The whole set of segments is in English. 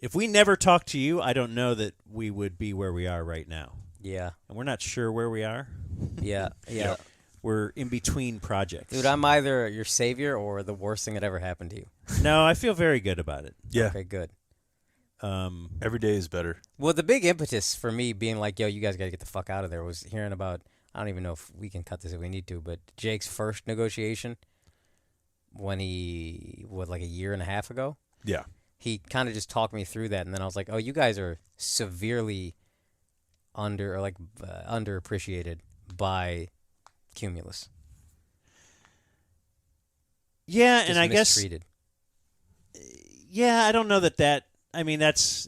if we never talked to you, I don't know that we would be where we are right now. Yeah. And we're not sure where we are. Yeah. Yeah. We're in between projects. Dude, I'm either your savior or the worst thing that ever happened to you. No, I feel very good about it. Yeah. Okay, good. Every day is better. Well, the big impetus for me being like, yo, you guys got to get the fuck out of there was hearing about, I don't even know if we can cut this if we need to, but Jake's first negotiation when he, like a year and a half ago? Yeah. He kind of just talked me through that, and then I was like, oh, you guys are severely underappreciated by Cumulus. Yeah, Just and I guess mistreated. Yeah, I don't know that. I mean, that's.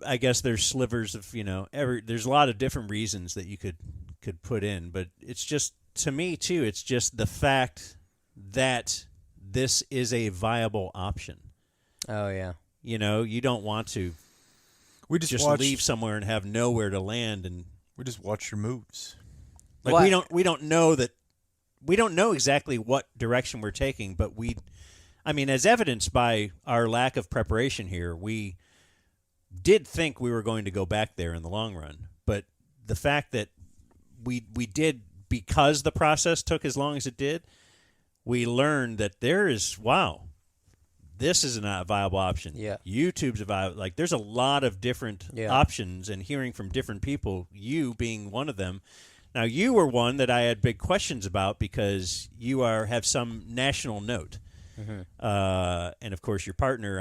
I guess there's slivers of there's a lot of different reasons that you could put in, but it's just to me too. It's just the fact that this is a viable option. Oh yeah. You don't want to. We just leave somewhere and have nowhere to land, and we just watch your moves. Like we don't know that. We don't know exactly what direction we're taking, but as evidenced by our lack of preparation here, we did think we were going to go back there in the long run. But the fact that we did, because the process took as long as it did, we learned that this is not a viable option. Yeah. YouTube's a viable. Like, there's a lot of different options, and hearing from different people, you being one of them. Now, you were one that I had big questions about because you have some national note. Mm-hmm. And, of course, your partner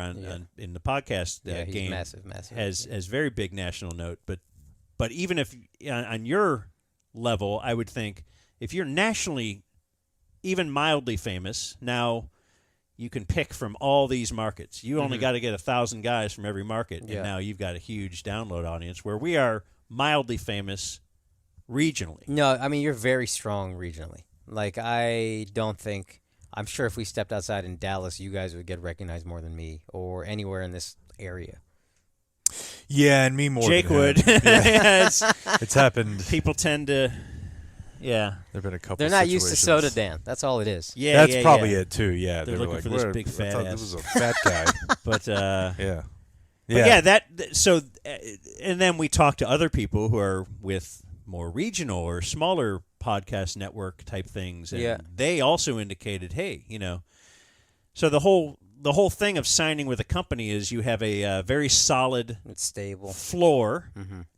in the podcast game massive. has very big national note. But even if on your level, I would think if you're nationally even mildly famous, now you can pick from all these markets. You only got to get 1,000 guys from every market, and now you've got a huge download audience where we are mildly famous regionally. No, I mean, you're very strong regionally. Like, I'm sure if we stepped outside in Dallas, you guys would get recognized more than me or anywhere in this area. Yeah, and me more Jake than would. him. Yeah. It's happened. People tend to, There have been a couple They're not used to soda, Dan. That's all it is. Yeah, That's probably it, too. Yeah, They're they looking were for like, this big fat ass. This was a fat guy. But, yeah. But and then we talk to other people who are with more regional or smaller podcast network type things, and they also indicated, hey, so the whole thing of signing with a company is you have a very solid, it's stable floor,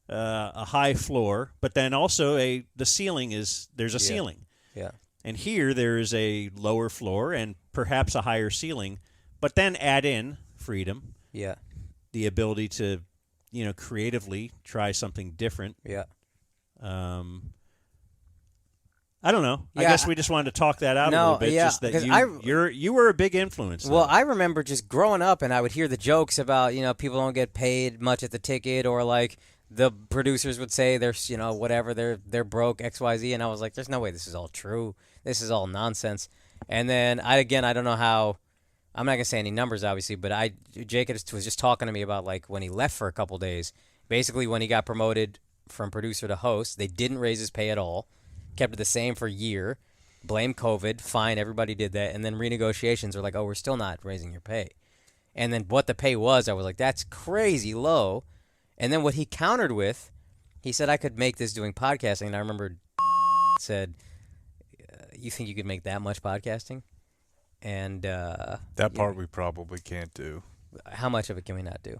a high floor, but then also the ceiling there's a ceiling. Yeah. And here there is a lower floor and perhaps a higher ceiling, but then add in freedom. Yeah. The ability to, creatively try something different. Yeah. I don't know. Yeah, I guess we just wanted to talk that out a little bit. Yeah, just that you were a big influence. Well, I remember just growing up, and I would hear the jokes about people don't get paid much at the ticket, or like the producers would say they're whatever they're broke XYZ, and I was like, there's no way this is all true. This is all nonsense. And then I don't know how. I'm not gonna say any numbers, obviously, but Jake was just talking to me about like when he left for a couple days. Basically, when he got promoted from producer to host, they didn't raise his pay at all. Kept it the same for a year. Blame COVID. Fine, everybody did that. And then renegotiations are like, oh, we're still not raising your pay. And then what the pay was, I was like, that's crazy low. And then what he countered with, he said, I could make this doing podcasting. And I remember said, you think you could make that much podcasting? And that part we probably can't do. How much of it can we not do?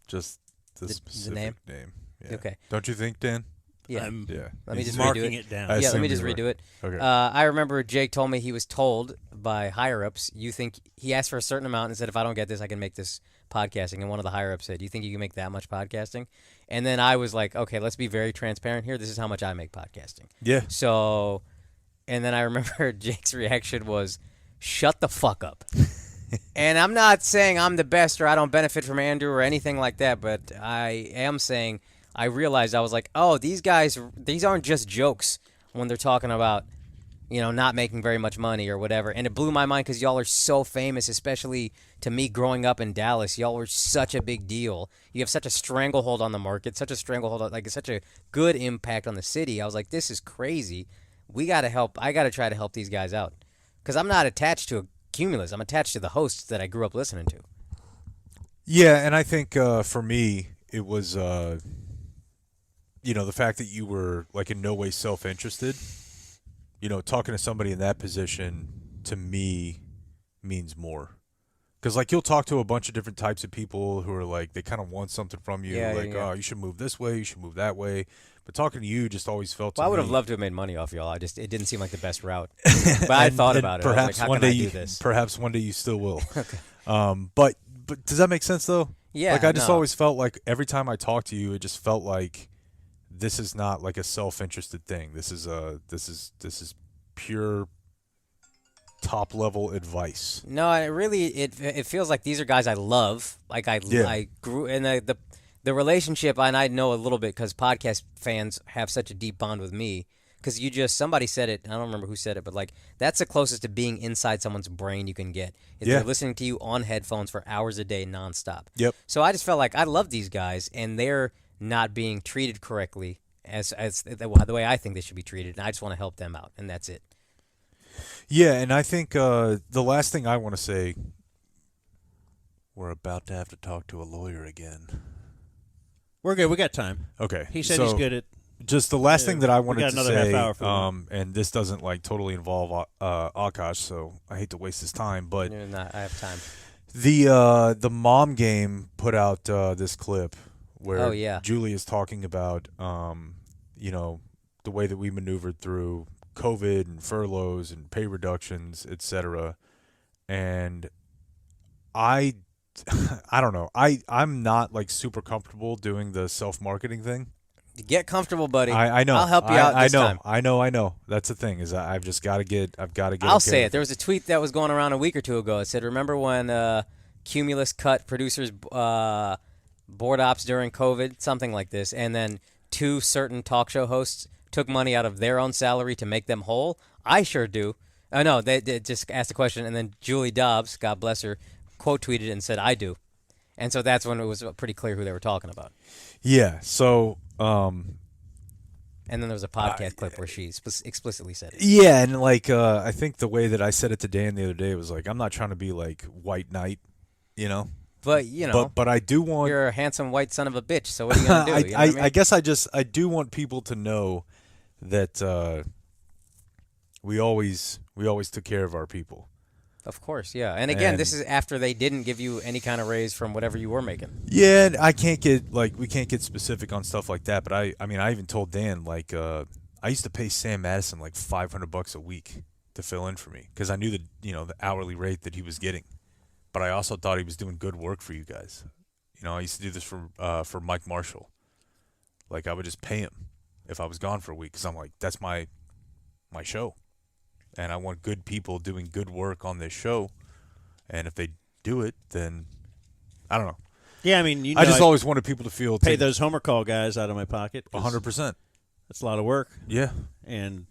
Just the specific name. Yeah. Okay. Don't you think, Dan? Yeah. Let me just marking it down. Let me just redo it. Okay. I remember Jake told me he was told by higher-ups, he asked for a certain amount and said, if I don't get this, I can make this podcasting. And one of the higher-ups said, you think you can make that much podcasting? And then I was like, okay, let's be very transparent here. This is how much I make podcasting. Yeah. So, and then I remember Jake's reaction was, shut the fuck up. And I'm not saying I'm the best or I don't benefit from Andrew or anything like that, but I am saying I realized, I was like, oh, these aren't just jokes when they're talking about, not making very much money or whatever. And it blew my mind because y'all are so famous, especially to me growing up in Dallas. Y'all were such a big deal. You have such a stranglehold on the market, such a good impact on the city. I was like, this is crazy. We got to help. I got to try to help these guys out because I'm not attached to a Cumulus. I'm attached to the hosts that I grew up listening to. Yeah, and I think for me, it was, the fact that you were like in no way self-interested. Talking to somebody in that position to me means more. Because like you'll talk to a bunch of different types of people who are like they kind of want something from you, Yeah, like yeah. oh you should move this way, you should move that way. But talking to you just always felt. Well, to I would me, have loved to have made money off y'all. It didn't seem like the best route. But I thought about it. I was like, how can I do this? Perhaps one day you still will. Okay. But does that make sense though? Yeah. Like I just no. always felt like every time I talked to you, it just felt like this is not like a self-interested thing. This is pure top level advice. No, it feels like these are guys I love. Like I grew in the relationship, and I know a little bit because podcast fans have such a deep bond with me. Because somebody said it, I don't remember who said it, but like that's the closest to being inside someone's brain you can get. If they're listening to you on headphones for hours a day nonstop. Yep. So I just felt like I love these guys, and they're not being treated correctly as the way I think they should be treated, and I just want to help them out, and that's it. Yeah, and I think the last thing I want to say, we're about to have to talk to a lawyer again. We're good. We got time. Okay. He said he's good at. Just the last thing that I wanted got to another say, half hour for and this doesn't like totally involve Akash, so I hate to waste his time, but I have time. the mom game put out this clip where Julie is talking about the way that we maneuvered through COVID and furloughs and pay reductions, etc. And I don't know. I'm not like super comfortable doing the self-marketing thing. Get comfortable, buddy. I know. I'll help you out this time. I know. That's the thing is I've got to get. I'll say it. There was a tweet that was going around a week or two ago. It said, "Remember when Cumulus cut producers' board ops during COVID, something like this, and then 2 certain talk show hosts took money out of their own salary to make them whole? I sure do. I know they just asked a question, and then Julie Dobbs, God bless her, quote tweeted and said, "I do." And so that's when it was pretty clear who they were talking about. Yeah. So. And then there was a podcast clip where she explicitly said it. Yeah, and like I think the way that I said it to Dan the other day was like I'm not trying to be like white knight, But but I do want. You're a handsome white son of a bitch. So what are you gonna do? I guess I do want people to know that we always took care of our people. Of course, yeah. And again, this is after they didn't give you any kind of raise from whatever you were making. Yeah, and we can't get specific on stuff like that. But I mean, I even told Dan like I used to pay Sam Madison like $500 a week to fill in for me because I knew that the hourly rate that he was getting. But I also thought he was doing good work for you guys. I used to do this for Mike Marshall. Like I would just pay him if I was gone for a week because I'm like that's my show. And I want good people doing good work on this show. And if they do it, then I don't know. Yeah, I mean, I just always wanted people to feel pay those Homer Call guys out of my pocket. 100%. That's a lot of work. Yeah. And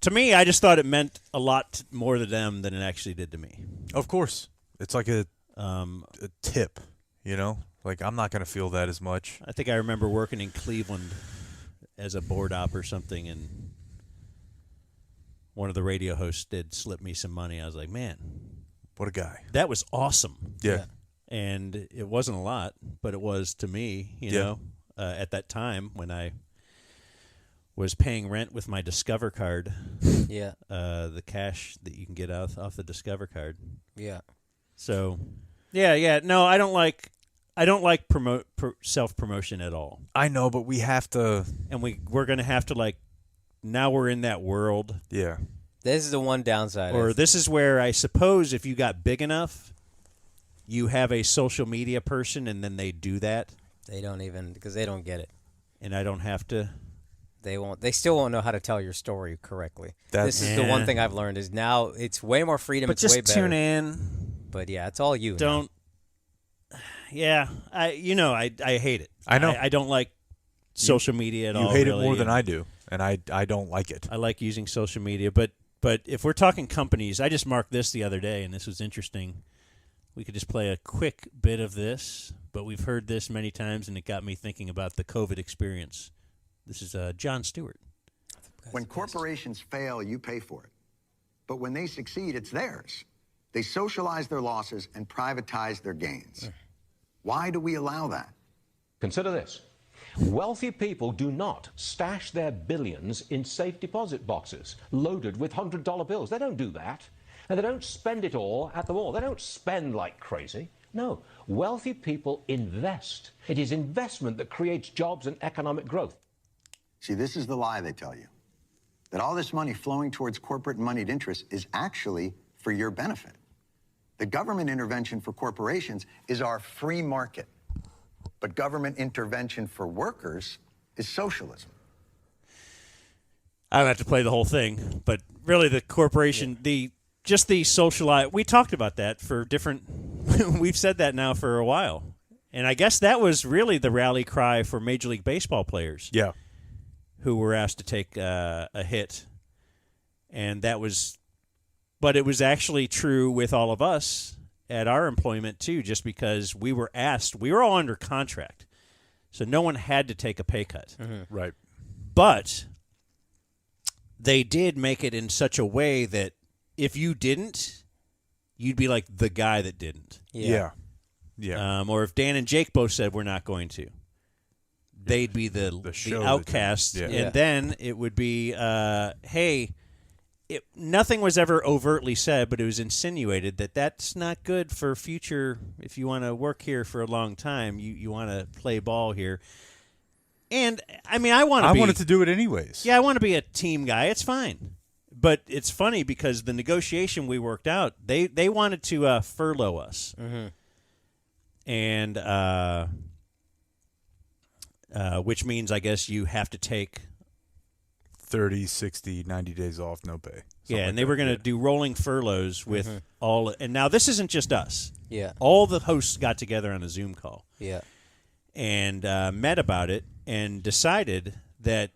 to me, I just thought it meant a lot more to them than it actually did to me. Of course. It's like a tip, Like I'm not going to feel that as much. I think I remember working in Cleveland as a board op or something, and one of the radio hosts did slip me some money. I was like, man. What a guy. That was awesome. Yeah. And it wasn't a lot, but it was to me, at that time when I was paying rent with my Discover card. Yeah. The cash that you can get off the Discover card. Yeah. So, yeah. No, I don't like self-promotion at all. I know, but we have to. And we're going to have to now we're in that world. Yeah. This is the one downside. Or this is where I suppose if you got big enough, you have a social media person and then they do that. They don't even, because they don't get it. And I don't have to. They won't. They still won't know how to tell your story correctly. This is the one thing I've learned is now it's way more freedom. But it's way just better. tune in. But yeah, it's all you. Don't. Now. Yeah, I hate it. I know. I don't like social media at all. You hate really, it more than I do. And I don't like it. I like using social media, but if we're talking companies, I just marked this the other day, and this was interesting. We could just play a quick bit of this, but we've heard this many times, and it got me thinking about the COVID experience. This is Jon Stewart. When corporations fail, you pay for it. But when they succeed, it's theirs. They socialize their losses and privatize their gains. Why do we allow that? Consider this. Wealthy people do not stash their billions in safe deposit boxes loaded with $100 bills. They don't do that. And they don't spend it all at the mall. They don't spend like crazy. No, wealthy people invest. It is investment that creates jobs and economic growth. See, this is the lie they tell you, that all this money flowing towards corporate and moneyed interests is actually for your benefit. The government intervention for corporations is our free market, but government intervention for workers is socialism. I don't have to play the whole thing, but really the corporation, the socialized, we talked about that for different, we've said that now for a while. And I guess that was really the rally cry for Major League Baseball players. Yeah. Who were asked to take a hit. And that was, but it was actually true with all of us at our employment too, just because we were asked, we were all under contract. So no one had to take a pay cut. Mm-hmm. Right. But they did make it in such a way that if you didn't, you'd be like the guy that didn't. Yeah. Or if Dan and Jake both said we're not going to, they'd be the outcasts. Yeah. And then it would be, hey, nothing was ever overtly said, but it was insinuated that that's not good for future. If you want to work here for a long time, you want to play ball here. And, I mean, I wanted to do it anyways. Yeah, I want to be a team guy. It's fine. But it's funny because the negotiation we worked out, they wanted to furlough us. Mm-hmm. And which means, I guess, you have to take 30, 60, 90 days off, no pay. Yeah, and they were going to do rolling furloughs with all. And now this isn't just us. Yeah. All the hosts got together on a Zoom call. Yeah. And met about it and decided that,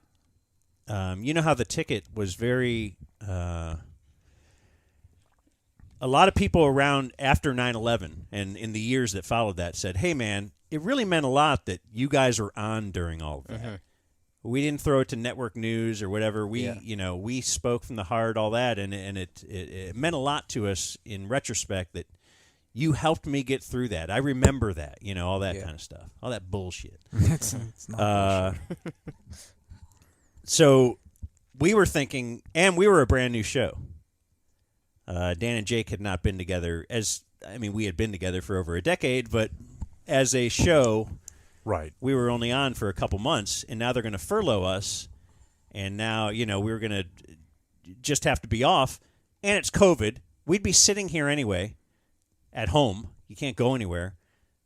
you know how the ticket was very. A lot of people around after 9/11 and in the years that followed that said, hey, man, it really meant a lot that you guys were on during all of that. Mm-hmm. We didn't throw it to network news or whatever. We spoke from the heart, all that, and it meant a lot to us in retrospect that you helped me get through that. I remember that, all that kind of stuff, all that bullshit. It's not bullshit. So we were thinking, and we were a brand new show. Dan and Jake had not been together we had been together for over a decade, but as a show, right, we were only on for a couple months, and now they're going to furlough us, and now, we were going to just have to be off, and it's COVID. We'd be sitting here anyway at home. You can't go anywhere.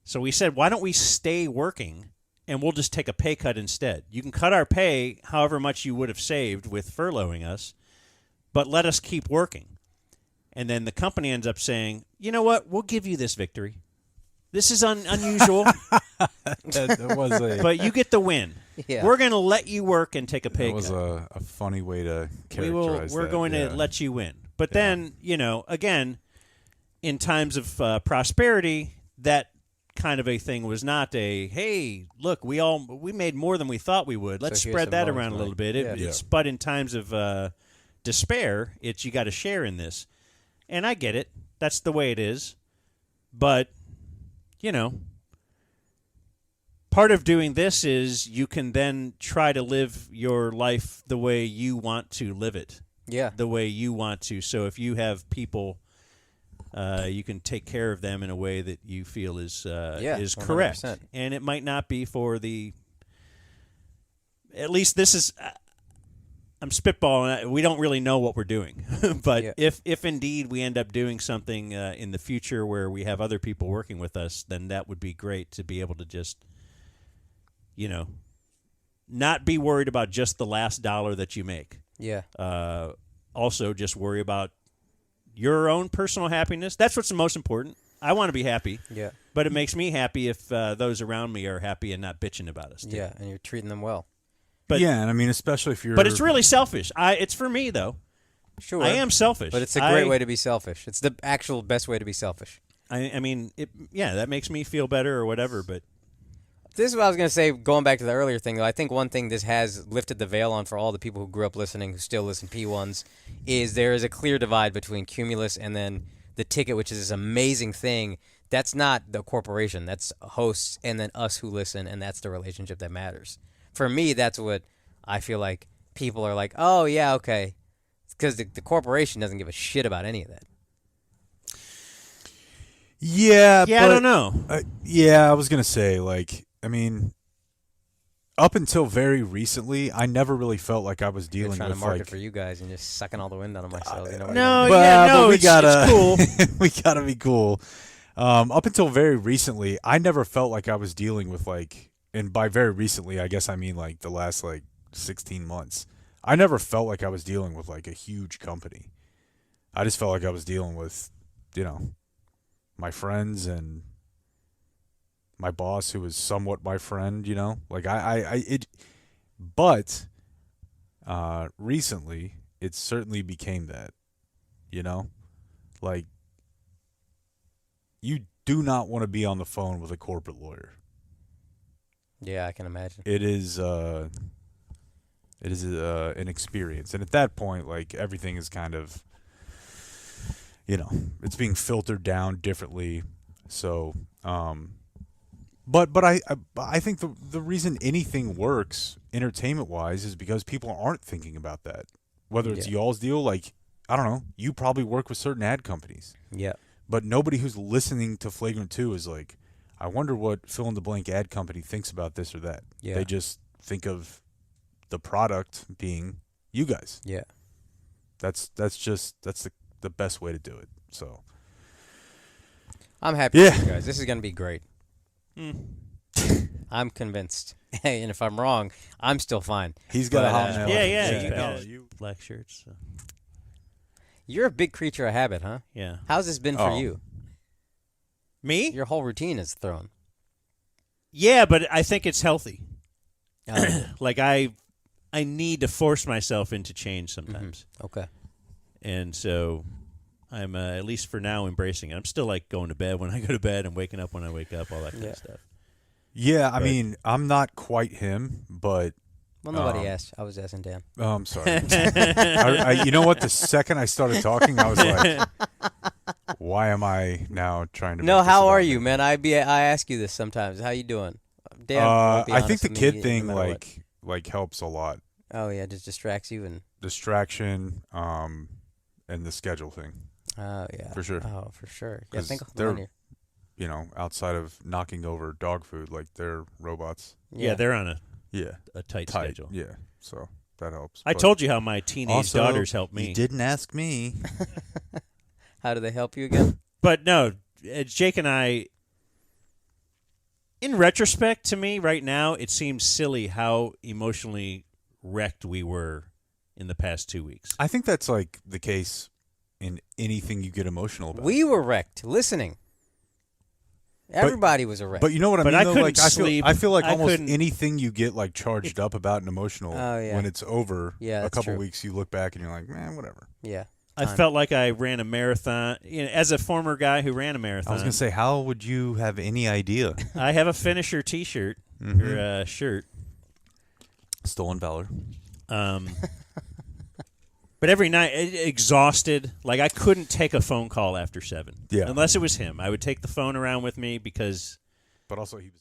So we said, why don't we stay working, and we'll just take a pay cut instead. You can cut our pay however much you would have saved with furloughing us, but let us keep working. And then the company ends up saying, you know what, we'll give you this victory. This is unusual, but you get the win. Yeah. We're going to let you work and take a pay cut. That was a funny way to characterize We're going to let you win. But then, again, in times of prosperity, that kind of a thing was not a, hey, look, we made more than we thought we would. Let's spread that around a little bit. But in times of despair, you got to share in this. And I get it. That's the way it is. But, part of doing this is you can then try to live your life the way you want to live it. Yeah. The way you want to. So if you have people, you can take care of them in a way that you feel is correct. 100%. And it might not be for at least this is... I'm spitballing. We don't really know what we're doing, but if indeed we end up doing something in the future where we have other people working with us, then that would be great to be able to just, not be worried about just the last dollar that you make. Yeah. Also, just worry about your own personal happiness. That's what's the most important. I want to be happy. Yeah. But it makes me happy if those around me are happy and not bitching about us. Too. Yeah, and you're treating them well. But, and I mean, especially if you're... But it's really selfish. It's for me, though. Sure. I am selfish. But it's a great way to be selfish. It's the actual best way to be selfish. I mean, that makes me feel better or whatever, but... This is what I was going to say, going back to the earlier thing, though. I think one thing this has lifted the veil on for all the people who grew up listening, who still listen P1s, is there is a clear divide between Cumulus and then the ticket, which is this amazing thing. That's not the corporation. That's hosts and then us who listen, and that's the relationship that matters. For me, that's what I feel like people are like, oh, yeah, okay. Because the corporation doesn't give a shit about any of that. Yeah, Yeah, I don't know. Yeah, I was gonna say, like, I mean, up until very recently, I never really felt like I was You're dealing trying with to market like. for you guys and just sucking all the wind out of myself. You know what No, I mean? yeah, no, but we it's gotta, cool. we gotta be cool. Up until very recently, I never felt like I was dealing with like, and by very recently, I guess I mean like the last like 16 months. I never felt like I was dealing with like a huge company. I just felt like I was dealing with, my friends and my boss, who was somewhat my friend. Like but recently it certainly became that. Like, you do not want to be on the phone with a corporate lawyer. Yeah, I can imagine. It is an experience, and at that point, like, everything is kind of, it's being filtered down differently. So, but I think the reason anything works entertainment wise is because people aren't thinking about that. Whether it's y'all's deal, like, I don't know, you probably work with certain ad companies. Yeah. But nobody who's listening to Flagrant 2 is like, I wonder what fill-in-the-blank ad company thinks about this or that. Yeah. They just think of the product being you guys. Yeah. That's the best way to do it. So I'm happy for you guys. This is going to be great. I'm convinced. Hey, and if I'm wrong, I'm still fine. He's got But, a hot mail. Yeah, You you know, got black shirts. So. You're a big creature of habit, huh? Yeah. How's this been for you? Me? Your whole routine is thrown. Yeah, but I think it's healthy. Oh, Like I need to force myself into change sometimes. okay. And so I'm at least for now embracing it. I'm still like going to bed when I go to bed and waking up when I wake up, all that kind of stuff. Yeah, I mean, I'm not quite him, but Well, nobody asked. I was asking Dan. oh, I'm sorry. You know what? The second I started talking, I was like, why am I now trying to No, make this how about are me? you, man? I ask you this sometimes. How you doing? Dan won't be I think honest the with kid me thing no matter what. like helps a lot. Oh yeah, just distracts you and. Distraction, and the schedule thing. Oh yeah. For sure. Oh, for sure. Yeah, 'Cause think of they're- linear. Outside of knocking over dog food, like, they're robots. Yeah, they're on Yeah. a tight schedule. Yeah. So that helps. I But told you how my teenage also, daughters helped me. You didn't ask me. How do they help you again? But no, Jake and I, in retrospect, to me right now, it seems silly how emotionally wrecked we were in the past 2 weeks. I think that's like the case in anything you get emotional about. We were wrecked listening. Everybody was a wreck. But you know what I But mean? I though? couldn't Like, I sleep. feel like I almost couldn't- anything you get like charged up about and emotional, Oh, yeah. when it's over, Yeah, a that's couple true. weeks, you look back and you're like, man, whatever. yeah. I Time. felt like I ran a marathon. As a former guy who ran a marathon, I was gonna say, how would you have any idea? I have a finisher T-shirt or shirt. Stolen valor. But every night, exhausted. Like I couldn't take a phone call after 7. Yeah. Unless it was him, I would take the phone around with me because But also, he was.